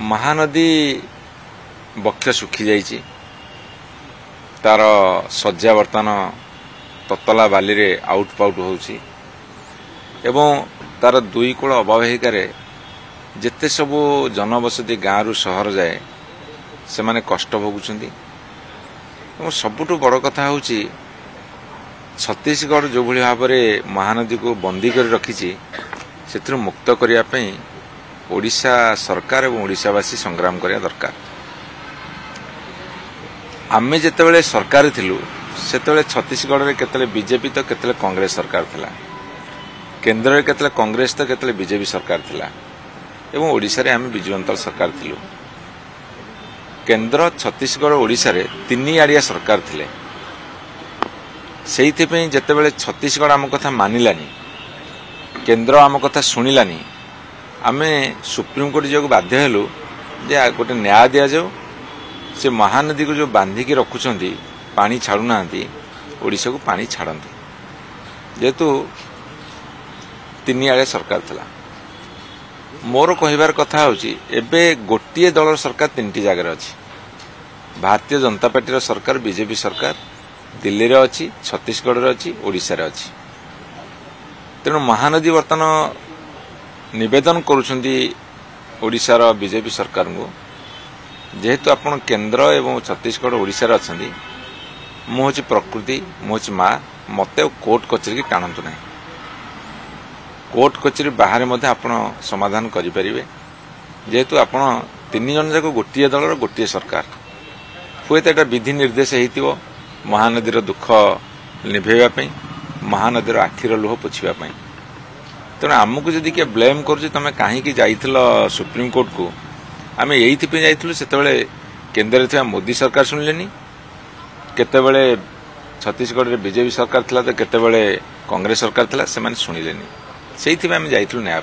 महानदी बक्ष सुखी जाइछि तार सज्जा बर्तमान ततला बाली रे आउट पाउट होउछि एवं तार दुई कूल अववाहिकार जेते सबु जनबसति गाँव रु सहर जाए से माने कष्ट भोगुछन्ति एवं सबुठु बड़ कथा होउछि छत्तीसगढ़ जो भली भाव में महानदी को बंदी कर रखिछि सेथुर मुक्त करिया पई ओडिशा सरकार और ओडिशावासी संग्राम करिया दरकार। आमे जेतेबेले सरकार थिलु सेतेबेले छत्तीसगढ़ रे केतले बीजेपी तो केतले कांग्रेस सरकार थिला, केंद्र रे केतले कांग्रेस तो केतले बीजेपी सरकार थिला एवं ओडिशा रे आमे बिजु जनता सरकार थिलु। केंद्र छत्तीसगढ़ ओडिशा रे तीन आड़िया सरकार थिले। सेइथिपई जेतेबेले छत्तीसगढ़ आम कथा मानिलानी, केंद्र आम कथा शुणिलानी, आमे सुप्रीमकोर्ट जो बाध्य हेलु जे गोटे न्याय दिया जाऊ से महानदी को जो बांधिकी रखुचंती पानी छाड़ू नांती ओडिशा को पानी छाड़ंती जेहेतु तीन आड़े सरकार थिला। मोर कहिबार कथा होची एबे गोटिए दलर सरकार तीनटी जगह रे अछि। भारतीय जनता पार्टी रो सरकार बीजेपी सरकार दिल्ली रे अछि, छत्तीसगढ़ रे अछि, ओडिशा रे अछि। तेणु महानदी वर्तमान निवेदन करुछंती ओडिशा रो बीजेपी सरकार को जेहेतु आपण केंद्र एवं छत्तीसगढ़ ओडिशा रे अछंती मु होची प्रकृति मु होची मां मते कोर्ट कचेरी की टाणंतु नाही। कोर्ट कचेरी बाहर मध्य आपण समाधान करि परिबे जेहेतु आपण तीन जन जाक गोटिए दलर गोटिए सरकार हुए तो एटा विधि निर्देश हेतिबो महानदी दुख निभेवा पई, महानदी आखिर लुह पोछिबा पई। तेणु आमको जदि किए ब्लेम करुचे तुम कहीं जाइथिल सुप्रीम कोर्ट को, आम ये जाइथिलु सेतेबेले केंद्र रे मोदी सरकार शुणिलेनी, केतेबेले छत्तीसगढ़ रे बीजेपी सरकार थिला तो केतेबेले कांग्रेस सरकार थिला से माने शुणिलेनी। सेइथिबे आम जाइथिलु न्याय